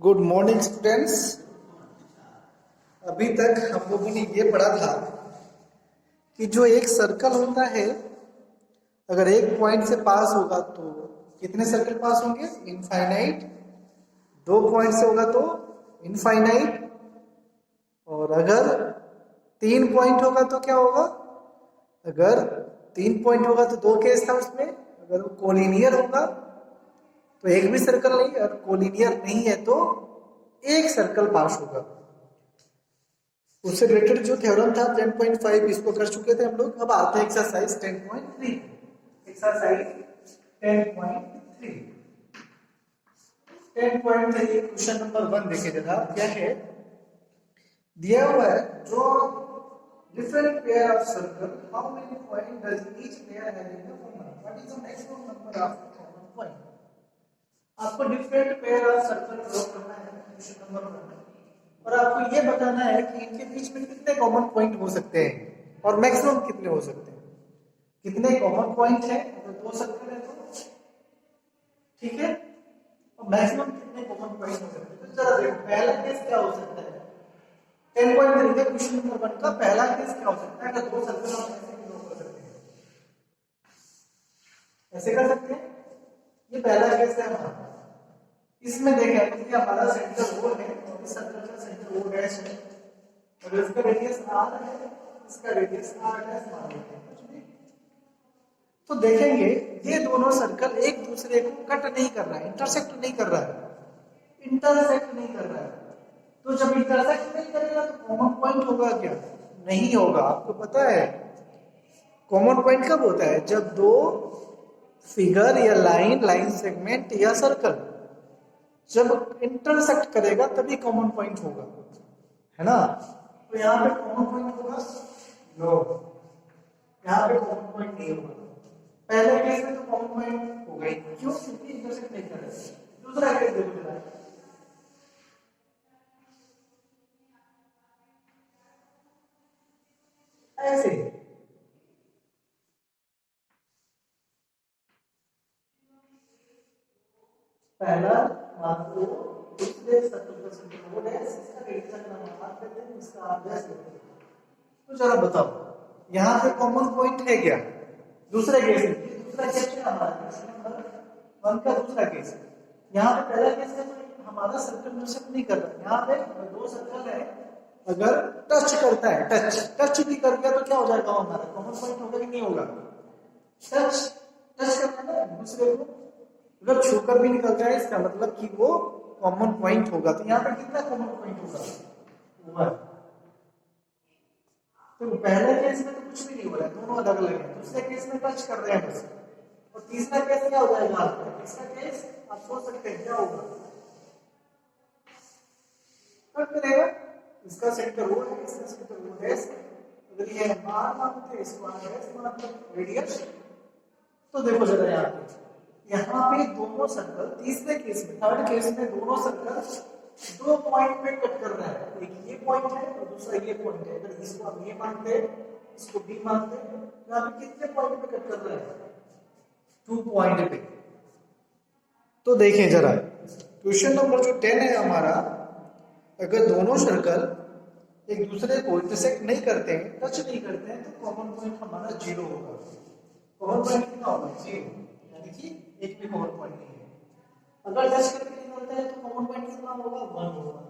Good morning students. अभी तक हम लोगों ने ये पढ़ा था कि जो एक सर्कल होता है, अगर एक पॉइंट से पास होगा तो कितने सर्कल पास होंगे? इनफाइनाइट। दो पॉइंट से होगा तो इनफाइनाइट। और अगर 3 पॉइंट होगा तो क्या होगा? अगर 3 पॉइंट होगा तो दो केस था उसमें। अगर वो कोलिनियर होगा तो एक भी सर्कल नहीं, और कोलिनियर नहीं है तो एक सर्कल पास होगा। उससे रिलेटेड जो थ्योरम था 10.5 इसको कर चुके थे हम लोग। अब आते हैं एक्सरसाइज 10.3। एक्सरसाइज 10.3 10.3 क्वेश्चन नंबर 1 देखे जरा क्या है। दिया हुआ है, draw different pair of circle, how many point does each pair have in the common, what is the maximum number of common point. आपको different pair of circle draw करना है क्वेश्चन नंबर 1, और आपको ये बताना है कि इनके बीच में कितने कॉमन पॉइंट हो सकते हैं और मैक्सिमम कितने हो सकते हैं। कितने कॉमन पॉइंट है, अगर दो सर्कल है तो ठीक है, और मैक्सिमम कितने कॉमन पॉइंट हो सकते हैं। तो जरा देखो पहला केस क्या हो सकता है। 10.3 के क्वेश्चन नंबर 1 का पहला केस क्या हो सकता है। अगर दो सर्कल हम ऐसे ड्रॉ कर सकते हैं, ऐसे कर सकते हैं। ये पहला केस है हमारा। इसमें देखें कि हमारा सेंटर O है और इस सर्कल का सेंटर O डैश है, और इसका रेडियस R है, इसका रेडियस R डैश मान लेते हैं। तो देखेंगे ये दोनों सर्कल एक दूसरे को कट नहीं कर रहा है, इंटरसेक्ट नहीं कर रहा है, इंटरसेक्ट नहीं कर रहा है। तो जब इंटरसेक्ट नहीं करेगा तो कॉमन पॉइंट होगा क्या? नहीं होगा। आपको पता है कॉमन पॉइंट कब होता है? जब दो फिगर या लाइन सेगमेंट या सर्कल जब इंटरसेक्ट करेगा तभी कॉमन पॉइंट होगा, है ना। तो यहाँ पे कॉमन पॉइंट होगा नो, यहाँ पे कॉमन पॉइंट नहीं होगा। पहले केस में तो कॉमन पॉइंट होगा ही, क्यों? क्योंकि इंटरसेक्ट नहीं कर रहे। दूसरा केस देखो जरा, ऐसे पहला मान लो दूसरे सर्कल का सेंटर O डैश, इसका रेडियस का नाम R देते हैं, इसका R डैश देते हैं। तो जरा बताओ यहाँ पे कॉमन पॉइंट है क्या? दूसरे केस में, दूसरा केस है हमारा क्वेश्चन नंबर 1 का दूसरा केस। यहाँ पे पहला केस है तो हमारा सर्कल इंटरसेक्ट नहीं कर रहा। यहाँ पे दो सर्कल है, अगर टच करता है, टच भी कर गया तो क्या हो जाएगा? हमारा कॉमन पॉइंट होगा कि नहीं होगा? टच टच करना है दूसरे को, अगर छूकर भी निकलता है इसका मतलब कि वो कॉमन पॉइंट होगा। तो यहाँ पे कितना कॉमन पॉइंट होगा? 1। तो पहले केस में तो कुछ भी नहीं हो रहा है, दोनों अलग अलग है। दूसरे केस में टच कर रहे हैं बस। और तीसरा केस क्या हो जाएगा आपका? तीसरा केस आप सोच सकते हैं क्या होगा? कट करेगा। इसका सेंटर O है, इसका सेंटर O डैश। अगर ये R मानते हैं, इसको R डैश मानते हैं, रेडियस। तो देखो जरा यहाँ पे दोनों सर्कल, तीसरे केस में, थर्ड केस में दोनों सर्कल दो पॉइंट पे कट कर रहा है। एक ये पॉइंट है और दूसरा ये पॉइंट है। अगर इसको हम ये मानते हैं, इसको B मानते हैं, तो यहाँ पे कितने पॉइंट पे कट कर रहा है? 2 पॉइंट पे। तो देखें जरा क्वेश्चन नंबर जो 10 है हमारा, अगर दोनों सर्कल एक दूसरे को इंटरसेक्ट नहीं करते हैं, टच नहीं करते हैं, तो कॉमन पॉइंट हमारा 0 होगा। कॉमन पॉइंट कितना होगा? 0, यानी कि एक भी कॉमन पॉइंट नहीं है। अगर टच करके निकलता है तो कॉमन पॉइंट कितना होगा? 1 होगा।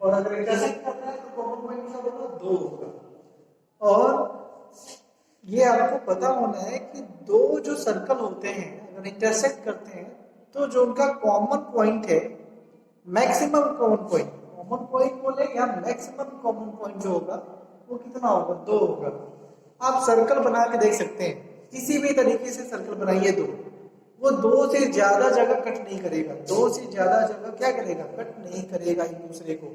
और अगर इंटरसेक्ट करता है तो कॉमन पॉइंट क्या होगा? 2 होगा। और ये आपको पता होना है कि दो जो सर्कल होते हैं अगर इंटरसेक्ट करते हैं तो जो उनका कॉमन पॉइंट है, मैक्सिमम कॉमन पॉइंट बोले या मैक्सिमम कॉमन पॉइंट जो होगा वो कितना होगा? 2 होगा। आप सर्कल बना के देख सकते हैं, किसी भी तरीके से सर्कल बनाइए दो, वो 2 से ज्यादा जगह कट नहीं करेगा। 2 से ज्यादा जगह क्या करेगा? कट नहीं करेगा एक दूसरे को।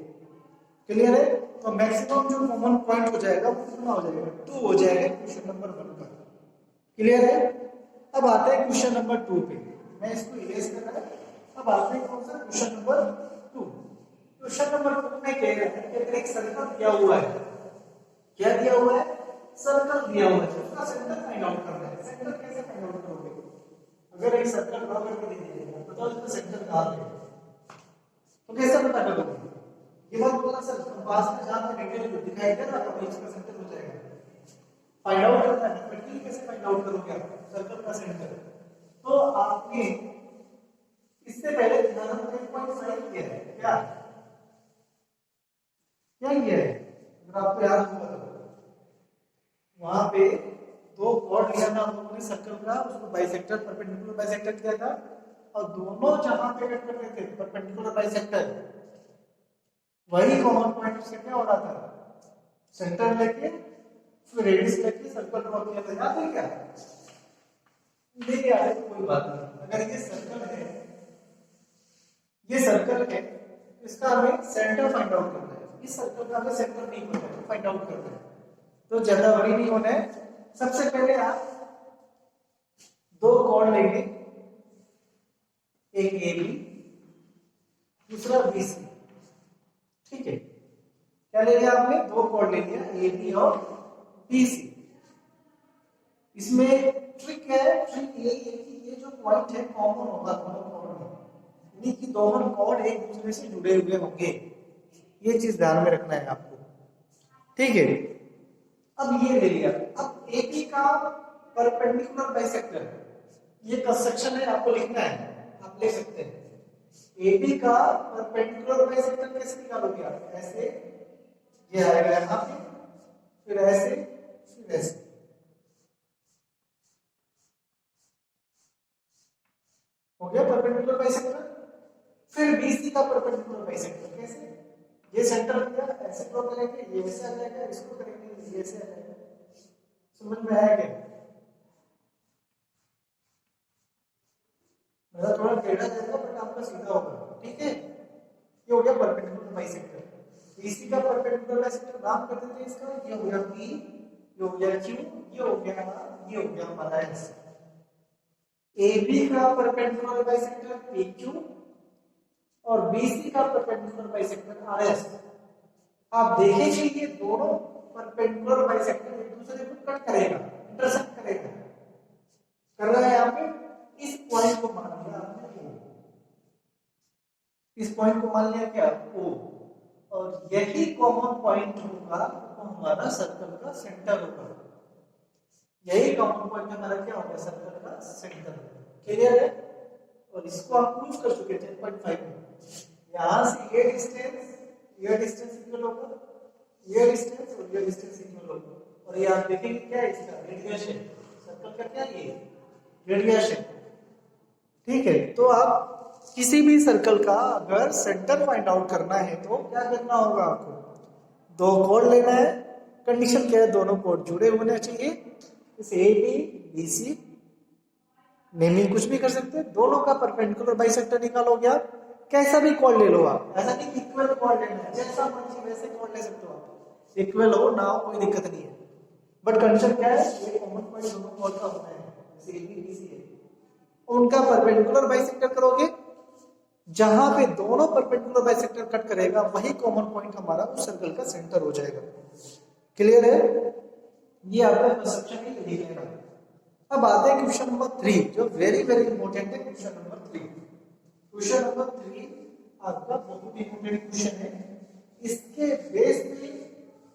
क्लियर है? तो मैक्सिमम जो कॉमन पॉइंट हो जाएगा वो कितना हो जाएगा? 2 हो जाएगा क्वेश्चन नंबर 1 का। क्लियर है? अब आते हैं क्वेश्चन नंबर 2 पे। मैं इसको इरेज कर रहा हूं। अब आते हैं कौन सा? Question number 2। क्वेश्चन नंबर 2 में कह रहे हैं कि अगर एक सर्कल दिया हुआ है, क्या दिया हुआ है? सर्कल दिया हुआ है, उसका सेंटर फाइंड आउट करना है। सेंटर कैसे फाइंड आउट करोगे? अगर एक सर्कल ड्रॉ करके दे दिया, बताओ इसका सेंटर कहां है, तो कैसे पता करोगे? ये बात बोलना सर कंपास में जहां पे रेडियल दिखाई दे रहा है वही इसका सेंटर हो जाएगा। फाइंड आउट करना है, प्रैक्टिकली कैसे फाइंड आउट करोगे आप सर्कल का सेंटर? तो आपने इससे पहले ध्यान में पॉइंट फाइंड किया है क्या? क्या किया है? अगर आपको याद होगा तो वहां पे दो कॉर्ड लिया था हम लोगों ने सर्कल का, उसको बाइसेक्टर परपेंडिकुलर बाइसेक्टर किया था, और दोनों जहां पे कट कर रहे थे परपेंडिकुलर बाइसेक्टर, वही कॉमन पॉइंट से क्या हो रहा था? सेंटर लेके फिर रेडियस लेके सर्कल ड्रॉ किया था। याद है क्या? नहीं याद है तो कोई बात नहीं। अगर ये सर्कल है, ये सर्कल है, इसका हमें सेंटर फाइंड आउट करना है। इस सर्कल का हमें सेंटर नहीं पता है, फाइंड आउट करना है। तो ज्यादा वरी नहीं होना है। सबसे पहले आप दो कॉर्ड लेंगे, एक ए बी, दूसरा बी सी। ठीक है, क्या ले लिया आपने? दो कॉर्ड ले लिया, ए बी और बी सी। इसमें ट्रिक है, ट्रिक ये है कि ये जो पॉइंट है कॉमन होगा दोनों कॉर्ड में, यानी कि दोनों कॉर्ड एक दूसरे से जुड़े हुए होंगे। ये चीज ध्यान में रखना है आपको। ठीक है, अब ये ले लिया। अब ए बी का परपेंडिकुलर बाइसेक्टर, ये कंस्ट्रक्शन है, आपको लिखना है, आप लिख सकते हैं। AB का परपेंडिकुलर बाइसेक्टर कैसे निकालोगे आप? ऐसे, ये आएगा यहाँ पे, फिर ऐसे, फिर ऐसे। हो गया परपेंडिकुलर बाइसेक्टर। फिर BC का परपेंडिकुलर बाइसेक्टर कैसे? ये सेंटर दिया, ऐसे ड्रॉ करेंगे, ये ऐसे आ जाएगा, इसको करेंगे, ये ऐसे आ जाएगा। समझ में आया क्या? मेरा थोड़ा टेढ़ा जाएगा बट आपका सीधा होगा। ठीक है, ये हो गया परपेंडिकुलर बाइसेक्टर। BC का परपेंडिकुलर बाइसेक्टर नाम कर देते हैं इसका, ये हो गया P, ये हो गया Q, ये हो गया हमारा S। AB का परपेंडिकुलर बाइसेक्टर PQ और BC का परपेंडिकुलर बाइसेक्टर RS। आप देखेंगे ये दोनों परपेंडिकुलर बाइसेक्टर एक दूसरे को कट करेगा, इंटरसेक्ट करेगा। कर रहा है यहाँ पे, इस पॉइंट को मान लिया आपने O, इस पॉइंट को मान लिया क्या? O, और यही कॉमन पॉइंट होगा तो हमारा सर्कल का सेंटर होगा। यही कॉमन पॉइंट हमारा क्या होगा? सर्कल का सेंटर। क्लियर है? और इसको आप प्रूव कर चुके 10.5 में। यहां से ये डिस्टेंस इक्वल होगा, ये डिस्टेंस और ये डिस्टेंस इक्वल होगा। और ये आप देखेंगे क्या है? इसका रेडियस है, सर्कल का क्या है? ये रेडियस है। ठीक है, तो आप किसी भी सर्कल का अगर सेंटर फाइंड आउट करना है तो क्या करना होगा आपको? दो कोड लेना है। कंडीशन क्या है? दोनों कोड जुड़े होने चाहिए। इस A B B C naming कुछ भी कर सकते हैं। दोनों का परपेंडिकुलर बाइसेक्टर निकालोगे आप, कैसा भी कोड ले लो आप, ऐसा नहीं इक्वल कोड लेना है, जैसा मर्जी वैसे कोड ले सकते हो आप, इक्वल हो ना हो कोई दिक्कत नहीं है। बट कंडीशन क्या है? ये कॉमन पॉइंट दोनों कोड का होना है, जैसे ए बी बी सी है, उनका परपेंडिकुलर बाइसेक्टर करोगे, जहां पे दोनों परपेंडिकुलर बाइसेक्टर कट करेगा वही कॉमन पॉइंट हमारा उस सर्कल का सेंटर हो जाएगा। क्लियर है? ये आपका कंसेप्शन ही लिख लेना। अब आते हैं क्वेश्चन नंबर 3, जो वेरी वेरी इंपॉर्टेंट है। क्वेश्चन नंबर 3 आपका बहुत इंपॉर्टेंट क्वेश्चन है। इसके बेस पे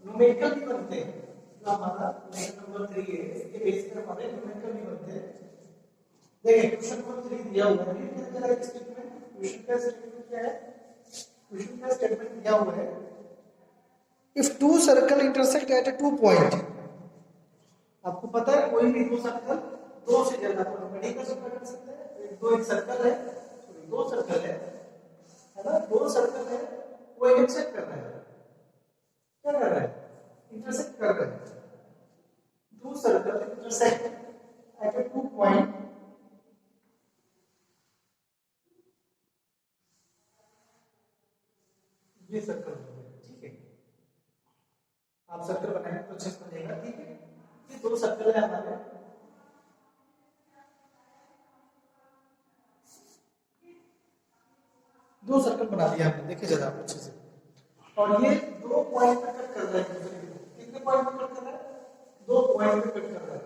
न्यूमेरिकल भी बनते हैं। जो हमारा क्वेश्चन नंबर 3 है, इसके बेस पे हमारे न्यूमेरिकल भी बनते हैं। देखिए क्वेश्चन नंबर 3 दिया हुआ है, क्वेश्चन का स्टेटमेंट क्या है? क्वेश्चन का स्टेटमेंट दिया हुआ है, if two circle intersect at two point. आपको पता है कोई भी दो सर्कल दो से ज्यादा नहीं कर सकते हैं। एक सर्कल है, दो सर्कल है ना, दो सर्कल है, वो इंटरसेक्ट कर रहा है। क्या कर रहा है? इंटरसेक्ट कर रहा है। Two circle intersect at two point, ये सर्कल है। ठीक है, आप सर्कल बनाएंगे तो अच्छे से बनेगा। ठीक है, ये दो सर्कल है हमारे, दो सर्कल बना दिया हमने। देखिए जरा आप अच्छे से, और ये दो पॉइंट पे कट कर रहा है दूसरे को। कितने पॉइंट पे कट कर रहा है? दो पॉइंट पे कट कर रहा है।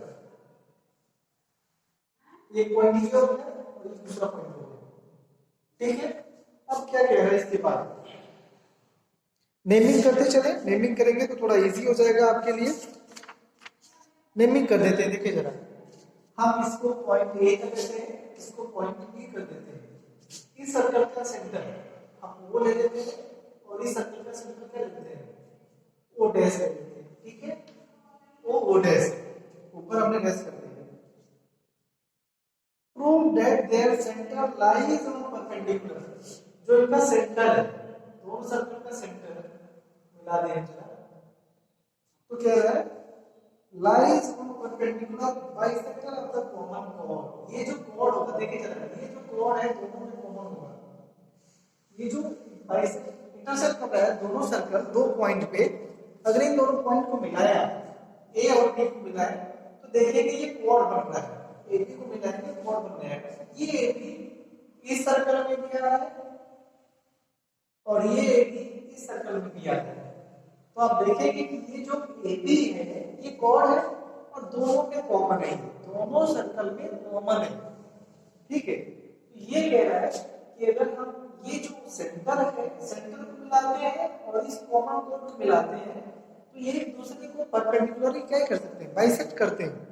एक पॉइंट ये हो गया और एक दूसरा पॉइंट हो गया। ठीक है, अब क्या कह रहा है इसके बाद? नेमिंग करते चले, नेमिंग करेंगे तो थोड़ा इजी हो जाएगा आपके लिए। नेमिंग कर देते हैं, देखिए जरा, हम इसको पॉइंट ए कर देते हैं, इसको पॉइंट बी कर देते हैं। इस सर्कल का सेंटर हम वो ले लेते हैं और इस सर्कल का सेंटर क्या लेते हैं, ओ डैश ले लेते हैं, ठीक है। ओ डैश ऊपर हमने डैश कर दिया। Prove that their centre lies on perpendicular, जो इनका सेंटर है, दोनों सर्कल का सेंटर मिला दें जरा, तो क्या है, lies on perpendicular bisector of the common chord. ये जो कॉर्ड होगा, देखिए जरा, ये जो कॉर्ड है दोनों में कॉमन होगा, ये जो बाइसेक्ट इंटरसेक्ट कर रहा है दोनों सर्कल दो पॉइंट पे, अगर इन दोनों पॉइंट को मिलाया, ए और बी को मिलाया, तो देखिए कि ये कॉर्ड बन रहा है, ए बी को मिलाएंगे कॉर्ड बन रहा है। ये ए बी इस सर्कल में भी आ रहा है और ये ए बी इस सर्कल में भी आ रहा है। तो आप देखेंगे कि ये जो ए बी है ये कॉर्ड है और दोनों में कॉमन है, दोनों सर्कल में कॉमन है, ठीक है। तो ये कह रहा है कि अगर हम ये जो सेंटर है, सेंटर को मिलाते हैं और इस कॉमन कॉर्ड को मिलाते हैं, तो ये एक दूसरे को परपेंडिकुलरली क्या कर सकते हैं, बाइसेक्ट करते हैं।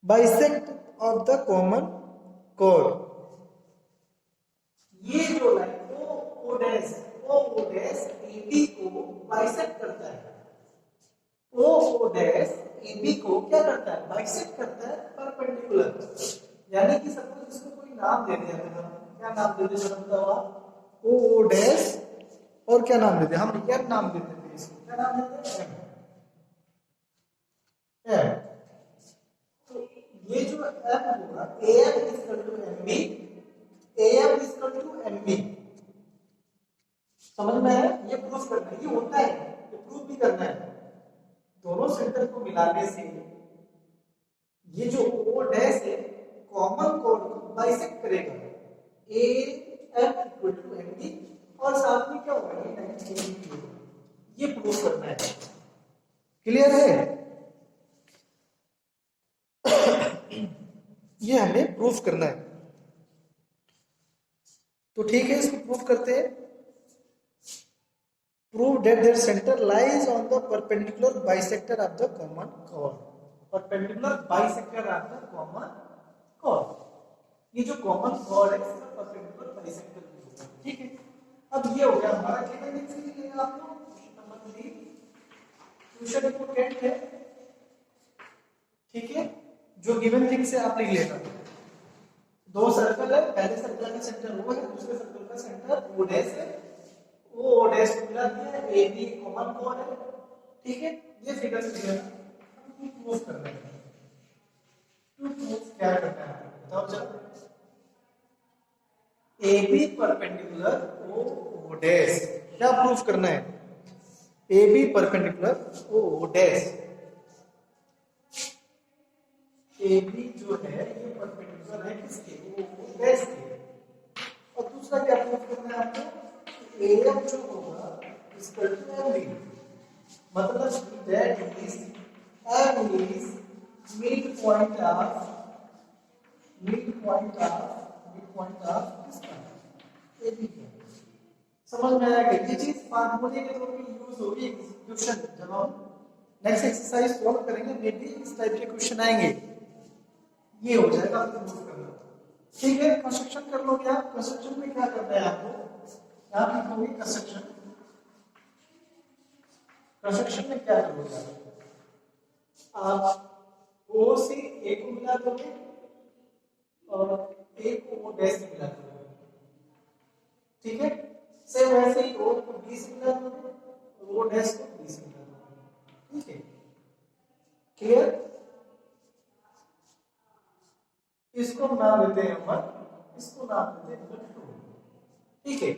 Bisect of the common chord, ये जो लाइन ओ डैश AB को बाइसेक्ट करता है, ओ डैश AB को क्या करता है, बाइसेक्ट करता है परपेंडिकुलर। यानी कि सपोज इसको कोई नाम दे दिया, क्या नाम दे दिया बताओ, ओ डैश और क्या नाम देते हैं, हम क्या नाम देते थे इसको, क्या नाम देते हैं, एम। तो ये जो एम होगा, AM equal to MB, AM equal to MB, समझ में है। ये प्रूफ करना है, ये होता है, ये प्रूफ भी करना है। दोनों सेंटर को मिलाने से ये जो ओ डैश है कॉमन कॉर्ड को बाइसेक्ट करेगा, A M equal to M B, और साथ में क्या होगा, ये 90 डिग्री होगा। ये प्रूफ करना है, क्लियर है। ये हमें प्रूफ करना है, तो ठीक है, इसको प्रूफ करते हैं। Prove that their center lies on the perpendicular bisector of the common chord. Perpendicular bisector of the common chord. ये जो common chord है इसका perpendicular bisector होगा, ठीक है। अब ये हो गया हमारा केवल एक चीज लेगा आप लोग, क्वेश्चन नंबर 3, क्वेश्चन इंपॉर्टेंट है, ठीक है। जो गिवन थिंग से आप लिख लेना, दो सर्कल है, पहले सर्कल का सेंटर O है, दूसरे सर्कल का सेंटर O डैश है, ओ डैश को मिला दिया, ए बी कॉमन कॉर्ड है, ठीक है। ये फिगर से दिया टू प्रूफ करना है, टू प्रूफ क्या करना है बताओ जरा, A B perpendicular O dash, क्या प्रूफ करना है, A B perpendicular O dash, A B जो है ये परपेंडिकुलर है किसके, ओ डैश के। और दूसरा क्या प्रूफ करना है आपको, AM जो होगा इक्वल टू MB, मतलब that is M is mid point of किसका, AB का। समझ में आया कि ये चीज फार्मूले के थ्रू यूज होगी क्वेश्चन, जब हम नेक्स्ट एक्सरसाइज सॉल्व करेंगे मे बी इस टाइप के क्वेश्चन आएंगे, ये हो जाएगा आपको प्रूफ करना, ठीक है। कंस्ट्रक्शन कर लो, क्या कंस्ट्रक्शन में क्या करना है आपको, आप लिखोगे कंस्ट्रक्शन में क्या करोगे आप, ओ से ए को मिला दोगे और ए को ओ डैश से मिला दोगे, ठीक है। सेम वैसे ही ओ को बी से मिला दोगे और ओ डैश को बी से मिला दोगे, ठीक है, क्लियर। इसको नाम देते हैं हम, इसको नाम देते हैं 2, ठीक है।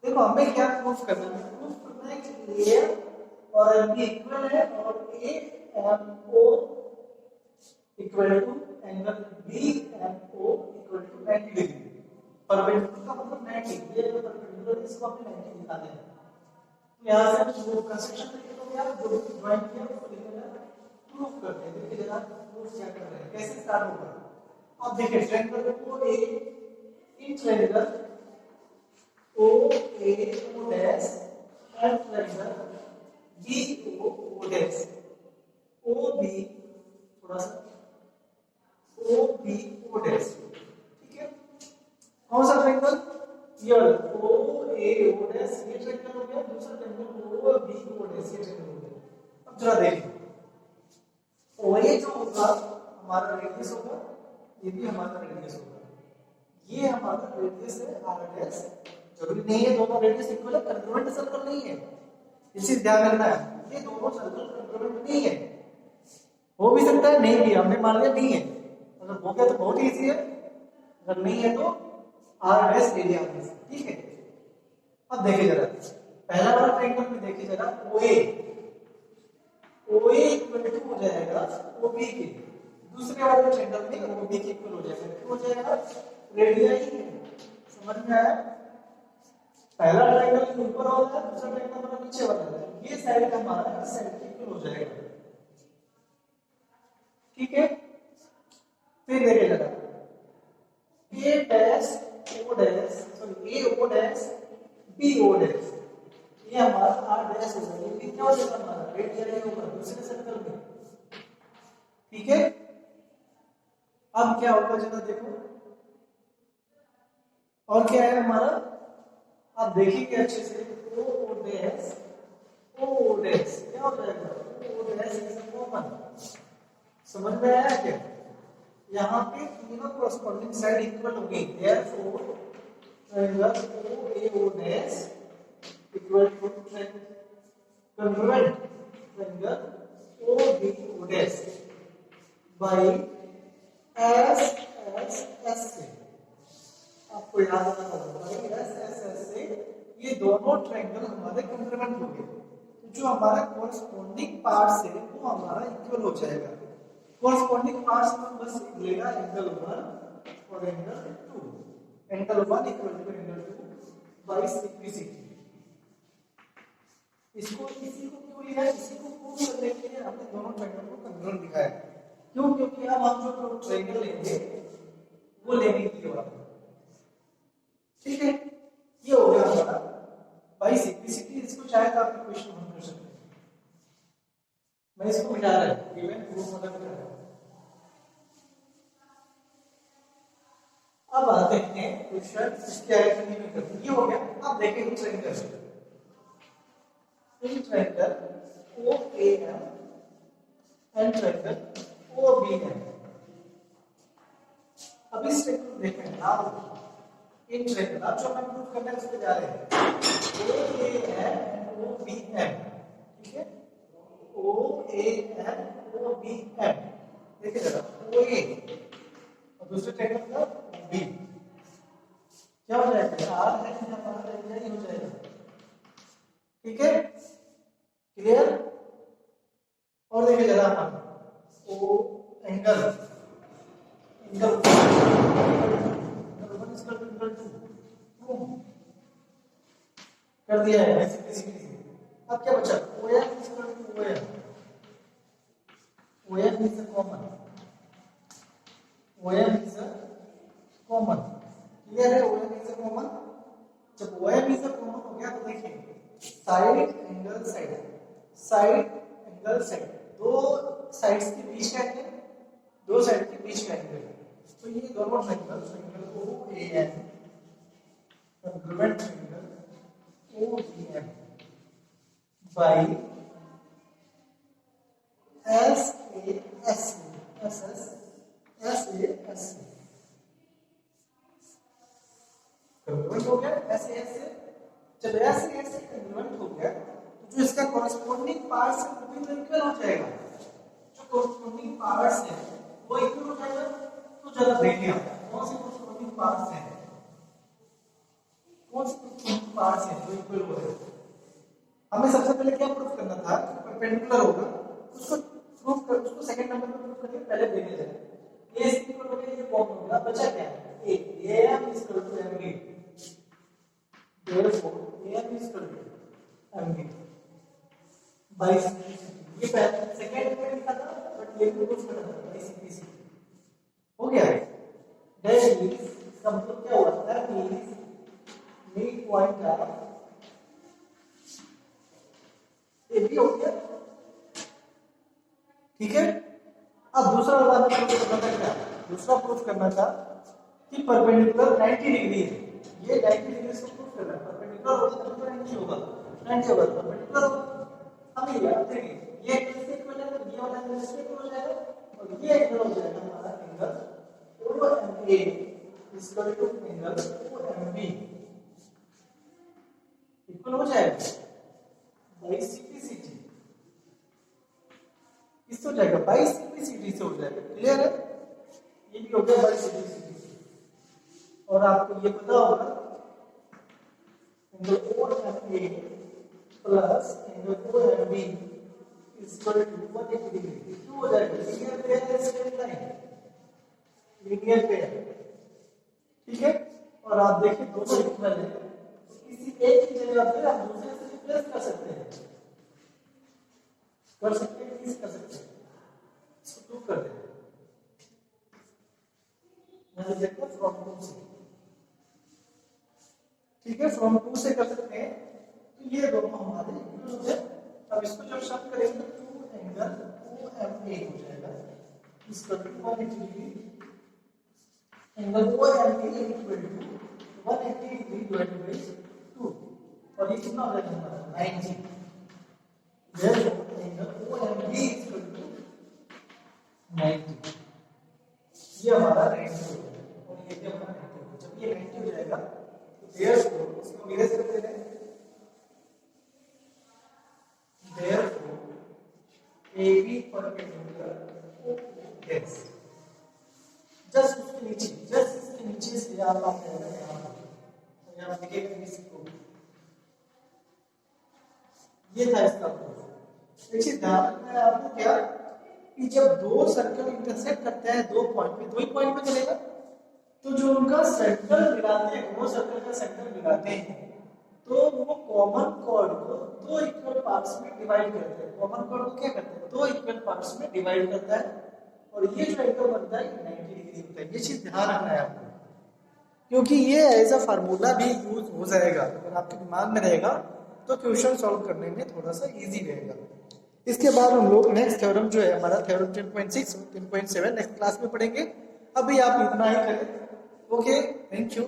देखो हमें क्या प्रूफ करना है, प्रूफ करना है कि ए और एम बी इक्वल है और A M O equal to angle B M O equal to 90 degree. Perpendicular का मतलब 90, ये जो परपेंडिकुलर है इसको हमने 90 दिखा दिया। तो यहां से हम जो कंस्ट्रक्शन लिखे तो यार जो भी ड्राइंग किया उसको लिखना है, प्रूफ करते हैं। देखिए जरा प्रूफ क्या कर रहे हैं, कैसे स्टार्ट होगा। अब देखिए ट्रायंगल को A in triangle O A O dash and triangle B O dash O B, थोड़ा सा ओ बी ओ डैश, ठीक है। कौन सा ट्रायंगल? ये ओ ए ओ डैश, ये ट्रायंगल हो गया। दूसरा triangle O B O dash, ये ट्रायंगल हो गया। अब जरा देखिए, ओ ए जो होगा हमारा रेडियस होगा, ये भी हमारा रेडियस होगा, ये हमारा रेडियस है आर डैश। जरूरी नहीं है दोनों रेडियस इक्वल है, कंग्रुएंट सर्कल नहीं है, इस चीज ध्यान रखना है। ये दोनों सर्कल कंग्रुएंट नहीं है, हो भी सकता है, नहीं भी, हमने मान लिया नहीं है। अगर हो गया तो बहुत इजी है, अगर नहीं है तो आर डैश ले लिया आपने, ठीक है। अब देखिए जरा पहला वाला ट्रायंगल में देखिए जरा, ओ ए इक्वल टू हो जाएगा ओ बी के, दूसरे वाले ट्रायंगल में ओ बी के इक्वल हो जाएगा, क्यों हो जाएगा? रेडियस ही है। समझ में आया? पहला ट्रायंगल ऊपर वाला है, दूसरा ट्रायंगल हमारा नीचे वाला है, ये साइड हमारा इस साइड के इक्वल हो जाएगा, ठीक है। फिर देखिए जरा A dash O dash, sorry A O dash B O dash, ये हमारा आर डैश होगा, ये भी क्या हो जाएगा? हमारा रेड जाएगा ऊपर दूसरे सर्कल में, ठीक है। अब क्या होगा जरा देखो, और क्या है हमारा, आप देखिए अच्छे से, ओ डैश क्या हो जाएगा? O dash is a common. समझ में आया क्या? यहाँ पे तीनों कोरस्पोंडिंग साइड इक्वल हो गई, therefore triangle O A O dash equal to congruent triangle OBO dash by S से, आपको याद रखना होगा by S से ये दोनों ट्रायंगल हमारे कंग्रुएंट हो गए, तो जो हमारा कोरस्पोंडिंग पार्ट्स है वो हमारा इक्वल हो जाएगा। कोरस्पोंडिंग पार्ट्स में बस लेगा एंगल 1 और angle 2, angle 1 equal to angle 2 by simplicity. इसको इसी को क्यों लिया है? इसी को प्रूव करने के लिए हमने दोनों ट्रायंगल को कंग्रुएंट दिखाया। क्यों? क्योंकि अब हम जो ट्रायंगल लेंगे वो लेने की बात है, ठीक है। ये हो गया हमारा बाय सिंप्लिसिटी। इसको चाहे तो आप क्वेश्चन हल कर सकते हैं, मैं इसको मिटा रहा हूं, गिवन प्रूफ मतलब मिटा रहा हूं। अब आते हैं क्वेश्चन इसके आगे कंटिन्यू करते हैं। ये हो गया। अब देखें triangle in triangle OAM and triangle OBM। अब इस ट्रायंगल को देखें, नाउ इन ट्रायंगल अब जो हम प्रूव करने उस पे जा रहे हैं OAM and OBM, ठीक है। OAM OBM देखिए जरा, OA और दूसरे ट्रायंगल का OB क्या हो जाएगा? आर है हमारा रेडियस हो जाएगा, ठीक है। क्लियर? और देखिए जरा हम ओ एंगल एंगल 1 इसका एंगल 2 कर दिया है बेसिकली। अब क्या बचा? OM equal to OM is a common, OM is a common. Clear है? OM is a common. जब OM इज अ कॉमन हो गया तो देखिए साइड एंगल साइड दो साइड्स के बीच का एंगल, दो साइड के बीच का एंगल, तो ये दोनों triangle OAN congruent triangle OBM by SAS congruent हो गया SAS से। जब SAS से कंग्रुएंट हो गया तो जो इसका कॉरेस्पोंडिंग पार्ट्स है वो भी इक्वल हो जाएगा। जो कॉरेस्पोंडिंग पार्ट्स है वो इक्वल हो जाएगा। तो जरा देखिए कौन से कॉरेस्पोंडिंग पार्ट्स हैं, कौन से कॉरेस्पोंडिंग पार्ट्स हैं जो इक्वल हो रहे हैं। हमें सबसे पहले क्या प्रूफ करना था? परपेंडिकुलर होगा, उसको प्रूफ कर, उसको सेकंड नंबर पे प्रूफ करके पहले देखे जाए। ए इक्वल हो गया, ये फॉर्म हो गया, बचा क्या? A AM is equal to MB, therefore AM is equal to MB by simplicity. ये पहले सेकंड में लिखा था बट ये प्रूफ करना था बाय सिंप्लिसिटी। हो गया। दैट मींस इसका मतलब क्या हुआ? That means mid point of ये भी हो गया, ठीक है। अब दूसरा वाला प्रूफ करना था क्या, दूसरा प्रूफ करना था कि परपेंडिकुलर 90 डिग्री है, ये 90 डिग्री से प्रूफ करना है, परपेंडिकुलर होगा तभी तो 90 होगा, 90 होगा परपेंडिकुलर होगा। अब ये याद देखिए, ये एंगल से इक्वल है तो ये वाला एंगल से इक्वल हो जाएगा और ये एंगल हो जाएगा हमारा angle OMA equal to angle OMB equal हो जाएगा बाई सिंप्लिसिटी, इससे हो जाएगा बाई सिंप्लिसिटी से हो जाएगा, क्लियर है। ये भी हो गया बाई सिंप्लिसिटी। और आपको ये पता होगा angle OMA plus angle OMB equal to 180 degree, क्यों हो जाएगा, लीनियर पेयर है, स्ट्रेट लाइन लीनियर पेयर, ठीक है। और आप देखिए दोनों इक्वल है, किसी एक की जगह पे आप दूसरे से रिप्लेस कर सकते हैं, कर सकते हैं, किस कर सकते हैं, इसको प्रूव कर देते हैं। मैंने देखा फ्रॉम 2 से, ठीक है, फ्रॉम 2 से कर सकते हैं। तो ये दोनों हमारे इक्वल हो गए। अब इसको जब शब्द करेंगे तो एंगल OMA हो जाएगा इसका 180 degree, angle OMA equal to 180 degree divided by 2, और ये कितना हो जाएगा हमारा 90। Therefore angle OMB equal to 90, ये हमारा 90 हो जाएगा और ये भी हमारा 90 हो। जब ये 90 हो जाएगा तो देयरफॉर इसको मिरर कर देते हैं, therefore AB perpendicular OS, just उसके नीचे, जस्ट इसके नीचे से आप आएगा यहाँ पर, तो यहाँ लिखेंगे इसको, ये था इसका प्रूफ। देखिए ध्यान रखना है आपको क्या कि जब दो सर्कल इंटरसेक्ट करते हैं दो पॉइंट पे, दो ही पॉइंट पे चलेगा, तो जो उनका सेंटर मिलाते हैं, दो सर्कल का सेंटर मिलाते हैं, तो वो कॉमन कॉर्ड को दो इक्वल पार्ट्स में डिवाइड करते हैं। कॉमन कॉर्ड को क्या करते हैं, दो इक्वल पार्ट्स में डिवाइड करता है, और ये जो एंगल बनता है 90 डिग्री होता है। ये चीज ध्यान रखना है आपको, क्योंकि ये एज अ फार्मूला भी यूज हो जाएगा, अगर आपके दिमाग में रहेगा तो क्वेश्चन सॉल्व करने में थोड़ा सा इजी रहेगा। इसके बाद हम लोग नेक्स्ट थ्योरम जो है हमारा थ्योरम 10.6 10.7 नेक्स्ट क्लास में पढ़ेंगे। अभी आप इतना ही करें। Okay, thank you.